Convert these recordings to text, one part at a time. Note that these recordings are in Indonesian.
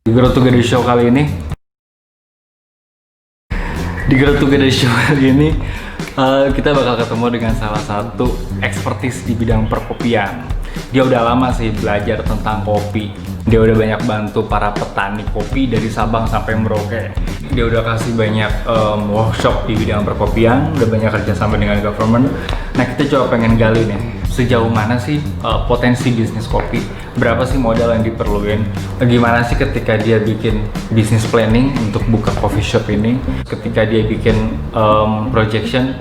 Di Grow Together Show kali ini, kita bakal ketemu dengan salah satu ekspertis di bidang perkopian. Dia udah lama sih belajar tentang kopi. Dia udah banyak bantu para petani kopi dari Sabang sampai Merauke. Dia udah kasih banyak workshop di bidang perkopian, udah banyak kerjasama dengan government. Nah, kita coba pengen gali nih, sejauh mana sih potensi bisnis kopi? Berapa sih modal yang diperluin? Gimana sih ketika dia bikin business planning untuk buka coffee shop ini? Ketika dia bikin projection,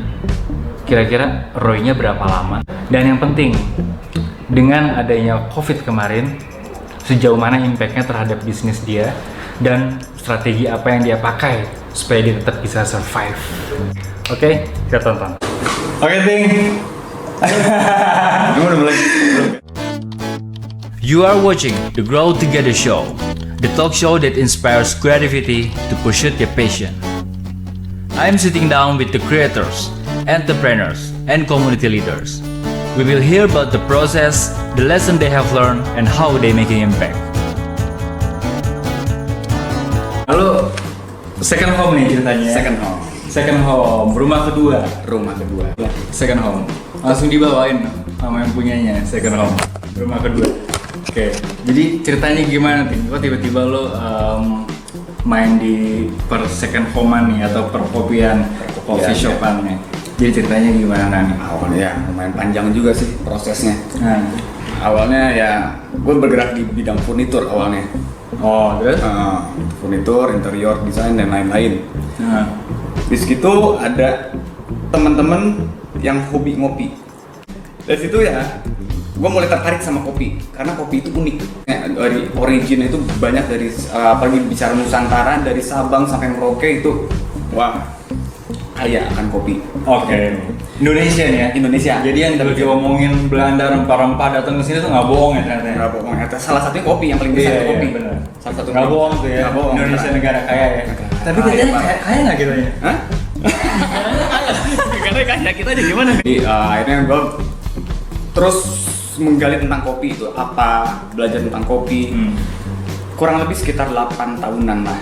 kira-kira ROI-nya berapa lama? Dan yang penting, dengan adanya COVID kemarin, sejauh mana impact-nya terhadap bisnis dia dan strategi apa yang dia pakai supaya dia tetap bisa survive. Oke, kita tonton. Oke, Ting. You are watching the Grow Together Show, the talk show that inspires creativity to pursue your passion. I am sitting down with the creators, entrepreneurs, and community leaders. We will hear about the process, the lesson they have learned, and how they making impact. Lalu, second home nih ceritanya. Second home, rumah kedua. Second home. Langsung dibawain sama yang punyanya, second home. Rumah kedua. Oke, jadi ceritanya gimana Tim? Kok tiba-tiba lo main di per second home-an nih atau perkopian, coffee shop-an nih? Jadi ceritanya gimana nih? Awalnya ya lumayan panjang juga sih prosesnya. Nah. Awalnya ya gue bergerak di bidang furnitur awalnya. Oh, terus? Furnitur, interior, desain dan lain-lain. Nah. Di situ ada teman-teman yang hobi ngopi. Dari situ ya gue mulai tertarik sama kopi karena kopi itu unik. Dari origin itu banyak dari apalagi bicara Nusantara dari Sabang sampai Merauke itu wah kaya akan kopi. Oke. Indonesia nih ya? Indonesia. Jadi yang tadi ngomongin Belanda rempah-rempah datang ke sini tuh nggak bohong ya ternyata. Nggak bohong. Salah satunya kopi yang paling besar itu kopi. Benar. Salah satu Nggak bohong tuh ya. Nggak bohong. Indonesia negara kaya ya. Tapi Kaya, katanya Pak. kaya nggak gitu ya? Hah? Karena kaya kita aja gimana? Jadi akhirnya gue terus menggali tentang kopi itu apa, belajar tentang kopi. Kurang lebih sekitar 8 tahunan lah.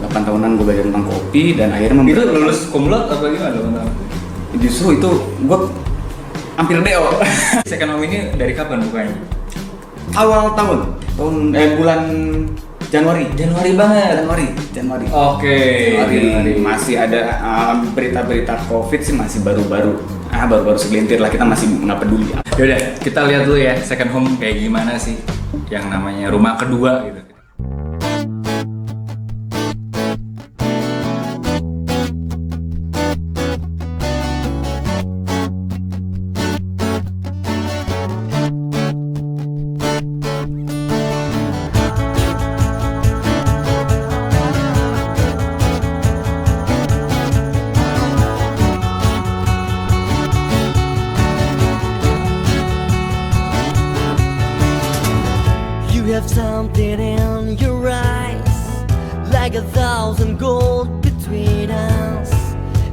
8 tahunan gue belajar tentang kopi dan akhirnya Itu lulus kumlot apa gimana teman-teman? Justru itu gue hampir DO. Second home ini dari kapan bukanya? Awal tahun bulan Januari banget. Januari. Oke. Januari. Masih ada berita-berita COVID sih masih baru-baru segelintir lah, kita masih nggak peduli. Yaudah, kita lihat dulu ya second home kayak gimana sih yang namanya rumah kedua gitu. You have something in your eyes, like 1,000 gold between us,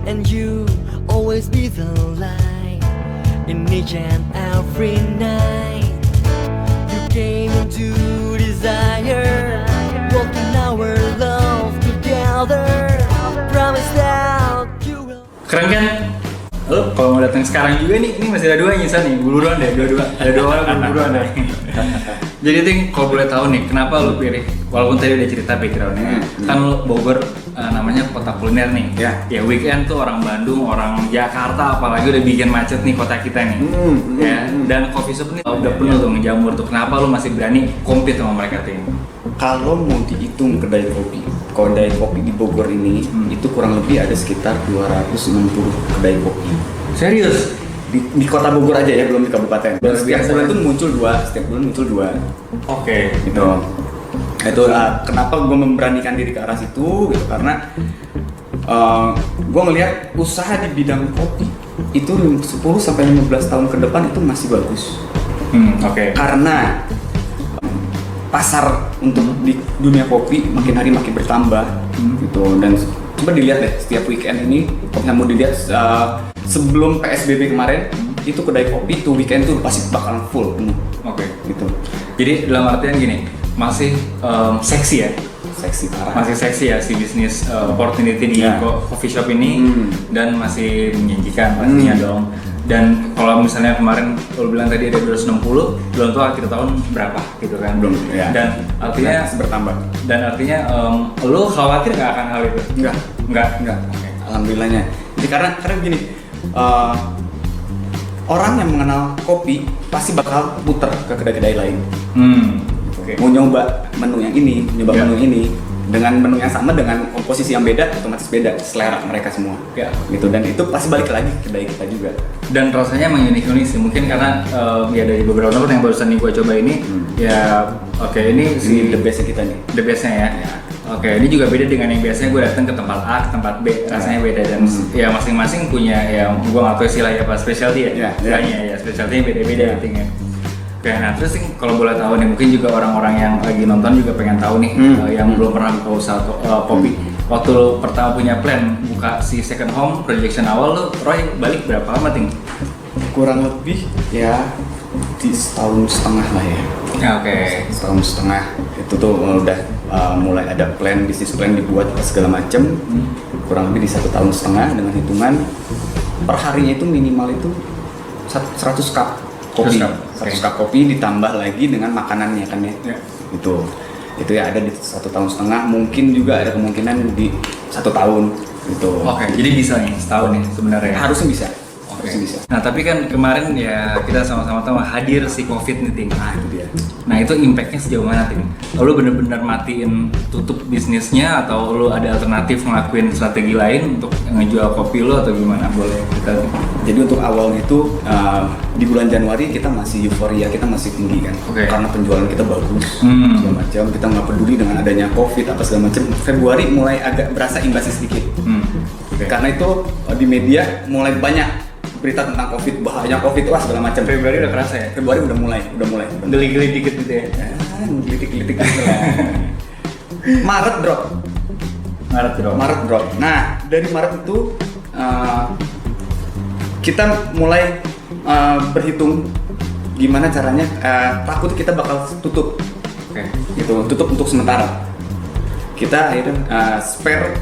and you always be the light in each and every night. You came into desire, walking our love together. Promise that you will. Keren kan? Lo kalau mau datang sekarang juga nih, ini masih ada dua nyisa nih, buluran deh, dua-dua. Ada dua orang buluran deh. Jadi Ting, kalau boleh tahu nih, kenapa lo pilih, walaupun tadi udah cerita backgroundnya, kan lo Bogor namanya kota kuliner nih. Ya weekend tuh orang Bandung, orang Jakarta apalagi udah bikin macet nih kota kita nih. Ya, dan coffee shop nih udah penuh tuh ngejamur tuh. Kenapa lo masih berani compete sama mereka Ting? Kalau mau dihitung kedai kopi di Bogor ini itu kurang lebih ada sekitar 260 kedai kopi. Serius? Di kota Bogor aja ya, belum di kabupaten. Dan setiap bulan tuh muncul dua. Oke. Gitu. Itu kenapa gue memberanikan diri ke arah situ gitu, karena gue ngelihat usaha di bidang kopi itu 10-15 tahun ke depan itu masih bagus. Oke. Karena pasar untuk di dunia kopi makin hari makin bertambah gitu, dan coba dilihat deh setiap weekend ini kalau mau dilihat sebelum PSBB kemarin itu kedai kopi tuh weekend tuh pasti bakalan full penuh. Oke. Gitu. Jadi dalam artian gini, masih seksi ya. Seksi parah. Masih seksi ya si bisnis opportunity di Ya. coffee shop ini dan masih menjanjikan pastinya dong. Dan kalau misalnya kemarin lo bilang tadi ada 260, belum tahu akhir tahun berapa gitu kan. Belum, ya. Dan artinya masih bertambah. dan artinya lo khawatir nggak akan hal itu? Enggak. Oke. Alhamdulillahnya. Jadi karena begini, orang yang mengenal kopi pasti bakal puter ke kedai-kedai lain. Oke. Mau nyoba menu yang ini, nyoba Ya. menu ini dengan menu yang sama dengan komposisi yang beda, otomatis beda selera mereka semua. Ya. Gitu, dan itu pasti balik lagi ke kedai kita juga. Dan rasanya emang unik sih, mungkin karena ya dari beberapa tempat yang barusan nih gue coba ini ya oke ini si Ini the best kita nih. the best-nya ya. Oke, ini juga beda dengan yang biasanya gue datang ke tempat A, ke tempat B, rasanya beda dan ya masing-masing punya ya gue nggak tahu istilahnya apa specialty ya. Istilahnya ya specialty beda-beda intinya. Oke, nah terus nih kalau boleh tahu nih mungkin juga orang-orang yang lagi nonton juga pengen tahu nih yang belum pernah buka usaha kopi. Waktu lo pertama punya plan buka si second home projection awal lo Roy balik berapa lama ting? Kurang lebih ya di setahun setengah lah ya. Ya, oke. Setahun setengah itu tuh udah mulai ada plan, bisnis plan dibuat segala macem. Kurang lebih di 1 tahun setengah dengan hitungan per harinya itu minimal itu 100 cup kopi. 100 cup kopi ditambah lagi dengan makanannya kan ya. Itu ya ada di 1 tahun setengah, mungkin juga ada kemungkinan di 1 tahun gitu. Oke, jadi bisa nih setahun nih sebenarnya. Harusnya bisa. Oke. Harusnya bisa. Nah tapi kan kemarin ya kita sama-sama tahu hadir si COVID nih ting. Nah itu dia. Nah itu impactnya sejauh mana ting? Lo bener-bener matiin tutup bisnisnya atau lo ada alternatif ngelakuin strategi lain untuk ngejual kopi lo atau gimana? Boleh kita. Jadi untuk awal itu di bulan Januari kita masih euforia, kita masih tinggi kan. Oke. Karena penjualan kita bagus segala macam. Kita nggak peduli dengan adanya COVID apa segala macam. Februari mulai agak berasa imbasnya sedikit. Oke. Karena itu di media mulai banyak berita tentang COVID, bahaya COVID wah segala macam. Februari udah kerasa ya? Februari udah mulai. Geli-geli dikit gitu ya? Gelitik-gelitik gitu lah. Maret drop. Maret drop. Nah dari Maret itu kita mulai berhitung gimana caranya, takut kita bakal tutup. Oke. Gitu, tutup untuk sementara. Kita akhirnya spare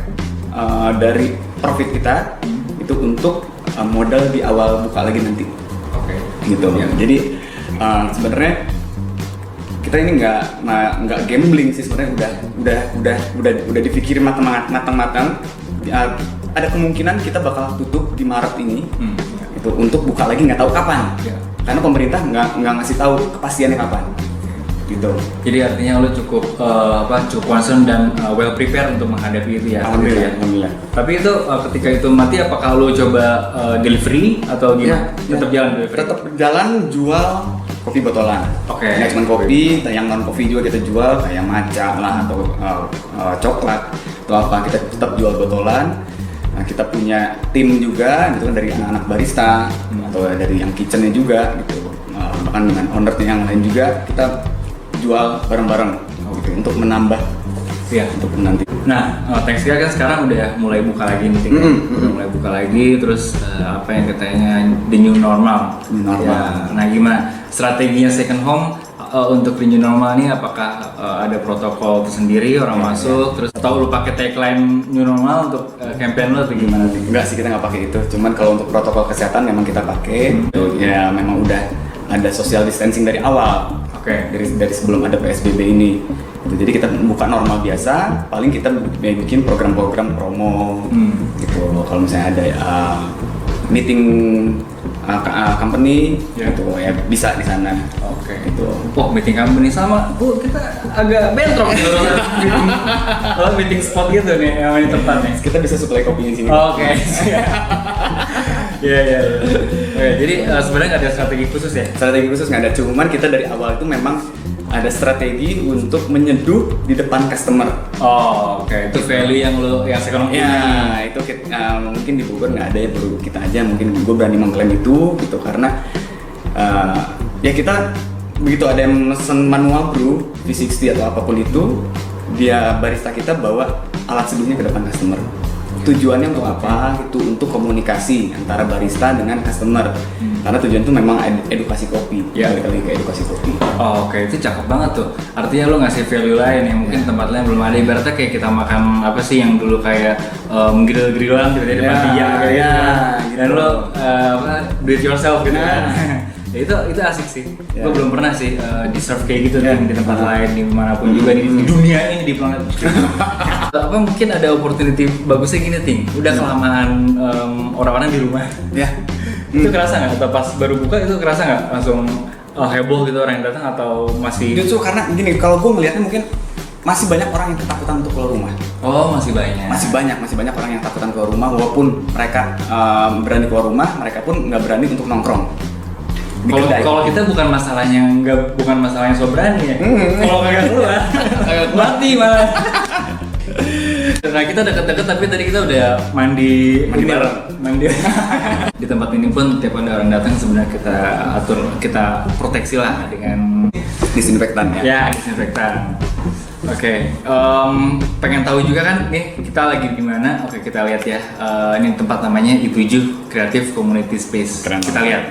dari profit kita itu untuk modal di awal buka lagi nanti. Oke. Gitu. Ya. Jadi sebenarnya kita ini nggak gambling sih, sebenarnya udah dipikirin matang-matang. Ada kemungkinan kita bakal tutup di Maret ini. Itu untuk buka lagi nggak tahu kapan. Ya. Karena pemerintah nggak ngasih tahu kepastiannya kapan. Gitu. Jadi artinya lo cukup cukup concern dan well prepared untuk menghadapi itu ya. Alhamdulillah. Tapi itu ketika itu mati apakah lo coba delivery atau gimana? Tetap jalan delivery. Tetap jalan jual kopi botolan. Oke. Nggak cuma kopi, yang non kopi juga kita jual kayak matcha lah atau coklat atau apa, kita tetap jual botolan. Nah, kita punya tim juga gitu kan, dari anak-anak barista atau dari yang kitchennya juga gitu. Bahkan dengan ownernya yang lain juga kita jual bareng-bareng gitu, untuk menambah Iya. untuk nanti. Nah, Thanksgiving kan sekarang udah mulai buka lagi nih, Ting. Udah mulai buka lagi, terus apa yang katanya the new normal. New normal. Ya, nah, gimana strateginya second home untuk the new normal ini? Apakah ada protokol tersendiri orang masuk, terus atau lu pakai tagline new normal untuk campaign lo atau gimana? Ting? Enggak sih, kita nggak pakai itu. Cuman kalau untuk protokol kesehatan memang kita pakai. Ya memang udah ada social distancing dari awal. Oke. Dari sebelum ada PSBB ini. Jadi kita buka normal biasa. Paling kita bikin program-program promo. Gitu. Kalau misalnya ada meeting company, gitu ya bisa di sana. Oke. Gitu. Wah, meeting company sama, Bu, kita agak bentrok gitu loh. meeting spot gitu nih, yang ini tempat nih. Kita bisa supply kopinya di sini. Oke. Iya. Oke, jadi sebenarnya nggak ada strategi khusus ya? Strategi khusus nggak ada, cuman kita dari awal itu memang ada strategi untuk menyeduh di depan customer. Oh, oke. Itu value yang sekarang punya. Ya, itu mungkin di Bogor nggak ada ya, baru kita aja. Mungkin gue berani mengklaim itu gitu karena ya kita begitu ada yang mesen manual brew V60 atau apapun itu, dia barista kita bawa alat seduhnya ke depan customer. Tujuannya untuk apa? Itu untuk komunikasi antara barista dengan customer. Karena tujuan itu memang edukasi kopi. Ya. Balik lagi ke edukasi kopi. Oh, oke, itu cakep banget tuh. Artinya lo ngasih value lain yang mungkin tempat lain belum ada. Ibaratnya kayak kita makan apa sih yang dulu kayak grill-grillan gitu di depan dia kayak ya, gitu. Dan lo do it yourself gitu kan. Ya, itu asik sih. Ya. Gue belum pernah sih di serve kayak gitu di tempat lain dimanapun juga di dunia ini di planet. Apa mungkin ada opportunity bagusnya gini Ting? Udah kelamaan orang-orang di rumah. Ya. Itu kerasa nggak? Atau pas baru buka itu kerasa nggak langsung heboh gitu orang yang datang atau masih? Justru karena gini, kalau gue ngelihatnya mungkin masih banyak orang yang ketakutan untuk keluar rumah. Oh, masih banyak. Masih banyak orang yang ketakutan keluar rumah, walaupun mereka berani keluar rumah, mereka pun nggak berani untuk nongkrong. Di kedai. Kalau kita bukan masalahnya so berani ya. Kalau kagak keluar, mati malah. Nah, kita deket-deket tapi tadi kita udah mandi bareng. Mandi. Di tempat ini pun tiap ada orang datang sebenarnya kita atur, kita proteksi lah dengan Disinfektan ya. ya disinfektan. Oke, pengen tahu juga kan nih kita lagi di mana? Oke, kita lihat ya. Ini tempat namanya I7 Creative Community Space. Keren Kita banget. lihat.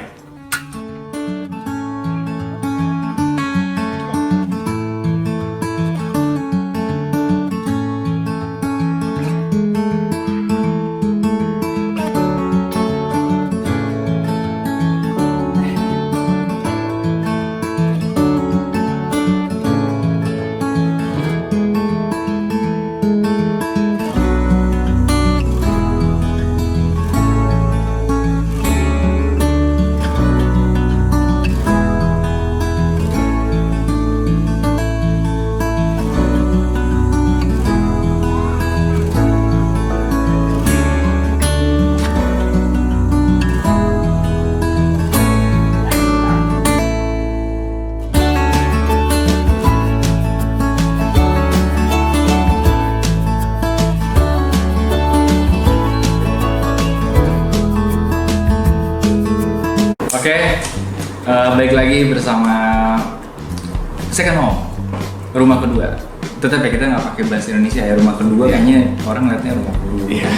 Oke, balik lagi bersama Second Home, rumah kedua. Tetap ya kita nggak pakai bahasa Indonesia ya, rumah kedua kayaknya orang ngeliatnya rumah kedua. Iya.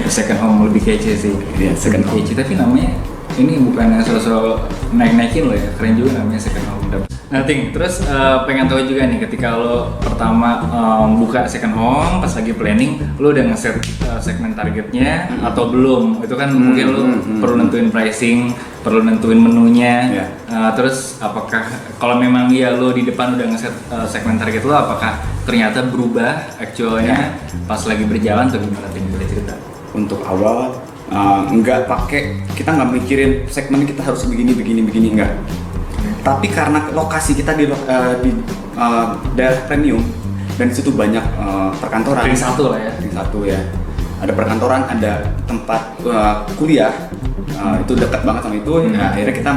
Second Home lebih kece sih. Iya, second home. Kece, tapi namanya ini bukan sosok naik-naikin loh ya, keren juga namanya Second Home. Nah, Ting, terus pengen tahu juga nih ketika lo pertama buka Second Home, pas lagi planning, lo udah ngeset segmen targetnya atau belum? Itu kan mungkin lo perlu nentuin pricing, perlu nentuin menunya. Iya. Terus apakah kalau memang ya lo di depan udah ngeset segmen target lo, apakah ternyata berubah actualnya pas lagi berjalan atau gimana? Ting, boleh cerita? Untuk awal nggak pakai, kita nggak mikirin segmen kita harus begini enggak. Tapi karena lokasi kita di daerah premium dan di situ banyak perkantoran. Ring satu lah ya. Ring satu ya. Ada perkantoran, ada tempat kuliah. Itu dekat banget sama itu. Nah, akhirnya kita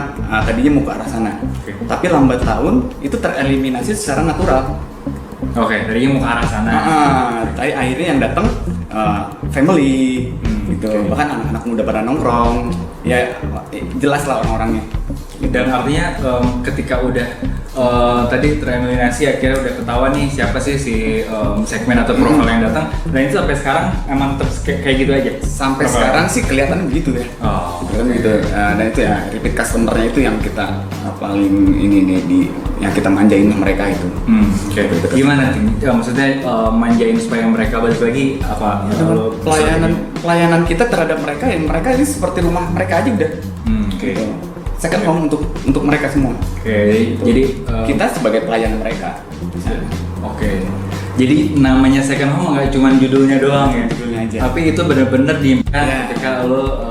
tadinya mau ke arah sana. Oke. Tapi lambat laun itu tereliminasi secara natural. Oke, tadinya mau ke arah sana. Tapi akhirnya yang datang family gitu. Bahkan anak-anak muda pada nongkrong. Ya jelas lah orang-orangnya. Dan artinya ketika udah tadi tereliminasi akhirnya udah ketahuan nih siapa sih si segmen atau profil yang datang, dan itu sampai sekarang emang terus kayak gitu aja. Sampai Profil. sekarang sih kelihatannya begitu ya. Oh. Kelihatan gitu. Dan itu ya repeat customer-nya itu yang kita paling ini nih yang kita manjain mereka itu. Oke. Gimana Ting? Ya, maksudnya manjain supaya mereka balik lagi apa? Kalau Pelayanan kita terhadap mereka, yang mereka ini seperti rumah mereka aja udah. Oke. Gitu. Second home untuk mereka semua. Oke. Jadi Kita sebagai pelayan mereka. Oke. Jadi namanya second home nggak cuma judulnya doang ya. Judulnya aja. Tapi itu benar-benar diimpan Ya. ketika lo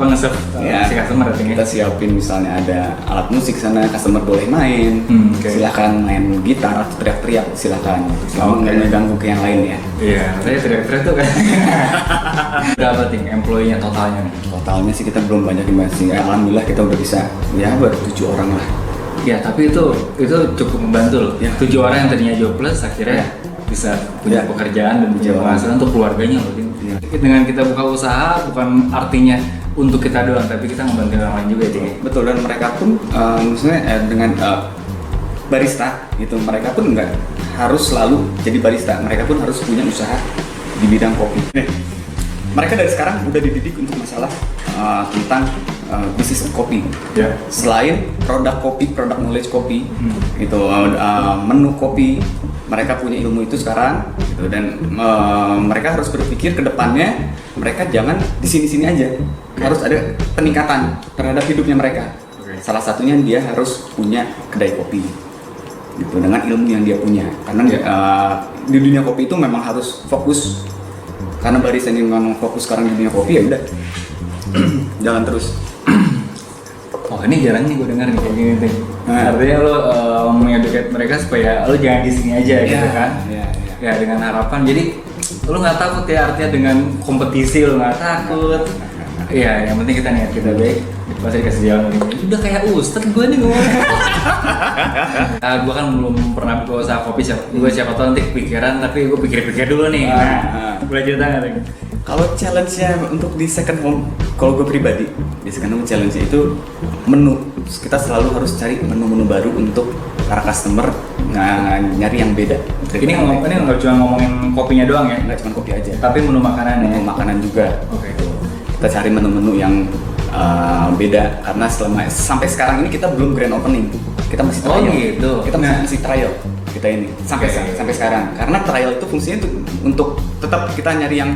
nge-serve Ya, si customer artinya. kita siapin misalnya ada alat musik sana, customer boleh main. Oke. Silakan main gitar atau teriak-teriak, silakan. Selama nggak mengganggu ke yang lain ya. Iya, saya teriak-teriak tuh kan. Berapa Ting employee-nya totalnya nih? Totalnya sih kita belum banyak sih. Alhamdulillah kita udah bisa ya baru 7 orang lah. Ya, tapi itu cukup membantu loh. Ya. 7 orang yang tadinya jobless akhirnya bisa punya Ya. pekerjaan dan punya Ya. penghasilan untuk keluarganya loh. Ting. Ya. Dengan kita buka usaha bukan artinya untuk kita doang, tapi kita ngebantu orang lain juga Ting. Betul, dan mereka pun maksudnya dengan barista gitu, mereka pun nggak harus selalu jadi barista, mereka pun harus punya usaha di bidang kopi. mereka dari sekarang udah dididik untuk masalah tentang bisnis kopi. Ya. Selain produk kopi, produk knowledge kopi, gitu, menu kopi, mereka punya ilmu itu sekarang, gitu, dan mereka harus berpikir ke depannya, mereka jangan di sini-sini aja, harus ada peningkatan terhadap hidupnya mereka. Salah satunya dia harus punya kedai kopi, gitu, dengan ilmu yang dia punya. Karena di dunia kopi itu memang harus fokus, karena barista yang memang fokus sekarang di dunia kopi, ya udah jalan terus. Oh ini jarang nih gue dengar nih kayak gini tuh. Artinya lo mengeduket mereka supaya lo jangan di sini aja gitu kan? Ya dengan harapan. Jadi lo nggak takut ya, artinya dengan kompetisi lo nggak takut. Iya, yang penting kita niat kita baik. Pasti dikasih jalan. Udah kayak ustad gue nih ngomong. Gue kan belum pernah buka usaha kopi. Gue siapa tahu nanti kepikiran, tapi gue pikir-pikir dulu nih. Boleh cerita nggak nih? Kalau challenge-nya untuk di second home, kalau gue pribadi, di second home challenge-nya itu menu. Kita selalu harus cari menu-menu baru untuk para customer nyari yang beda. Ini nggak cuma ngomongin kopinya doang ya? Nggak cuma kopi aja, Tapi menu makanan ya? menu makanan juga. Oke. Kita cari menu-menu yang beda, karena sampai sekarang ini kita belum grand opening. Kita masih trial. Oh gitu. Kita masih trial kita ini sampai sekarang. Karena trial itu fungsinya untuk tetap kita nyari yang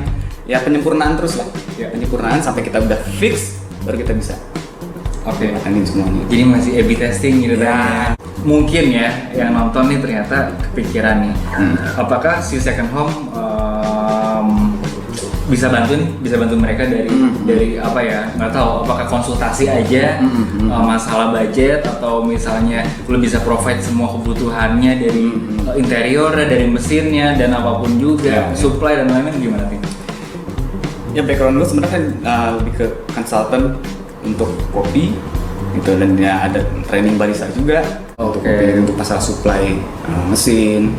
ya penyempurnaan terus lah. Ya. Penyempurnaan sampai kita udah fix baru kita bisa. Oke. Makanin semuanya. Jadi masih A/B testing gitu kan? Mungkin ya yang nonton nih ternyata kepikiran nih. Apakah si second home bisa bantu mereka dari apa ya, nggak tahu apakah konsultasi aja masalah budget, atau misalnya lo bisa provide semua kebutuhannya dari interior, dari mesinnya dan apapun juga, supply dan lain-lain, gimana sih? Ya background lu sebenarnya lebih ke konsultan untuk kopi gitu, dan ya ada training barista juga untuk kopi, untuk masalah supply mesin,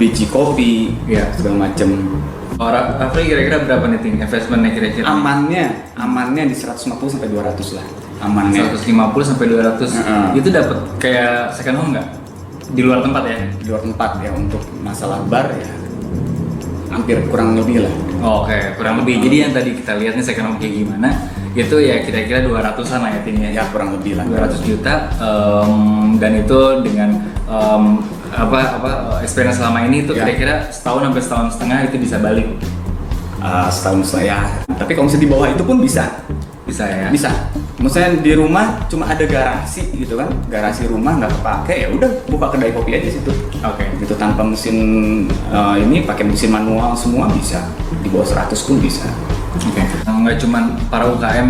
biji kopi, segala macem. Orang Afri kira-kira berapa nih Ting investmentnya kira-kira? Amannya di 150 sampai 200 lah. Amannya 150 sampai 200. Itu dapat kayak second home nggak? Di luar tempat ya? di luar tempat ya. Untuk masalah bar ya hampir kurang lebih lah. Oke, kurang lebih. Jadi yang tadi kita lihat nih second home kayak gimana, itu ya kira-kira 200-an lah ya Ting ya? Ya kurang lebih lah. 200 juta, dan itu dengan experience selama ini itu kira-kira setahun sampai setahun setengah itu bisa balik. Setahun saya. Tapi kalau misalnya di bawah itu pun bisa. Bisa ya? Bisa. Misalnya di rumah cuma ada garasi gitu kan, garasi rumah nggak kepake, ya udah buka kedai kopi aja situ. Oke. Gitu tanpa mesin ini, pakai mesin manual semua bisa. Di bawah 100 pun bisa. Oke. Nggak cuma para UKM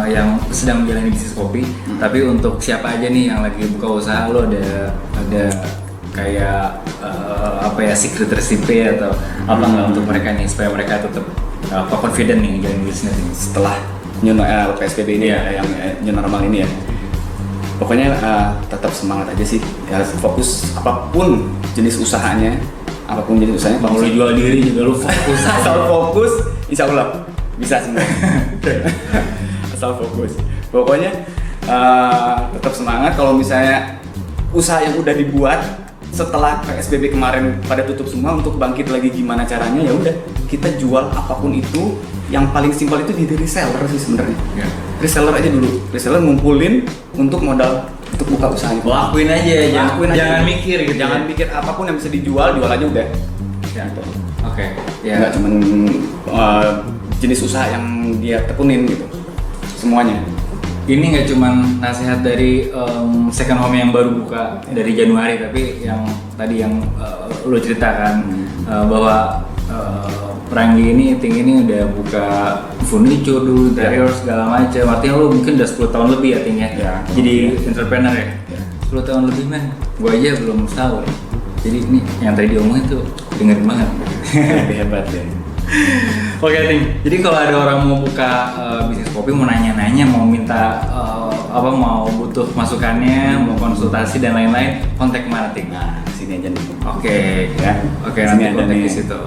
yang sedang menjalani bisnis kopi, tapi untuk siapa aja nih yang lagi buka usaha, lo ada kayak secret recipe atau apa nggak untuk mereka nih supaya mereka tetap confident nih jalan bisnis ini Setelah PSBB ini yang new normal ini ya, pokoknya tetap semangat aja sih ya, fokus apapun jenis usahanya kalau lo jual diri juga lo fokus asal fokus, insya Allah bisa semua. Asal fokus, pokoknya tetap semangat. Kalau misalnya usaha yang udah dibuat setelah PSBB kemarin pada tutup semua, untuk bangkit lagi gimana caranya, ya udah kita jual apapun itu. Yang paling simpel itu di reseller sih sebenarnya. Reseller aja dulu, reseller ngumpulin untuk modal untuk buka usahanya. Lakuin aja, jangan mikir gitu. Jangan mikir, apapun yang bisa dijual, jual aja udah. Gitu. Oke. Nggak cuman jenis usaha yang dia tekunin gitu, semuanya. Ini nggak cuman nasihat dari second home yang baru buka dari Januari, tapi yang tadi yang lo ceritakan bahwa Ranggi ini, Ting ini udah buka furniture dulu, interior segala macam. Artinya lo mungkin udah 10 tahun lebih ya Ting ya? Jadi entrepreneur ya? 10 tahun lebih men, gue aja belum tahu. Jadi ini yang tadi diomongin tuh dengerin banget. Lebih hebat ya. Oke Ting, jadi kalau ada orang mau buka bisnis kopi, mau nanya-nanya, mau minta mau butuh masukannya, mau konsultasi dan lain-lain, kontak kemana Ting? Nah, sini aja nih. Oke, Ya. Oke, nanti kontak di situ.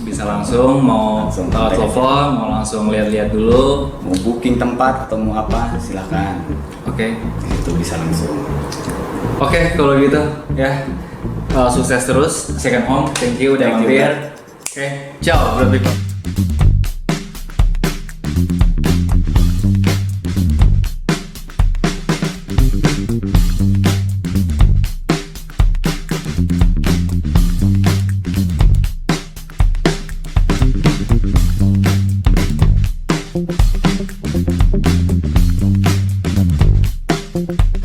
Bisa langsung mau telepon, mau langsung lihat-lihat dulu, mau booking tempat atau mau apa, silakan. Oke. Itu bisa langsung. Oke, kalau gitu ya, sukses terus second home. Thank you udah Thank you, mampir. Oke, ciao, bro. Thank you.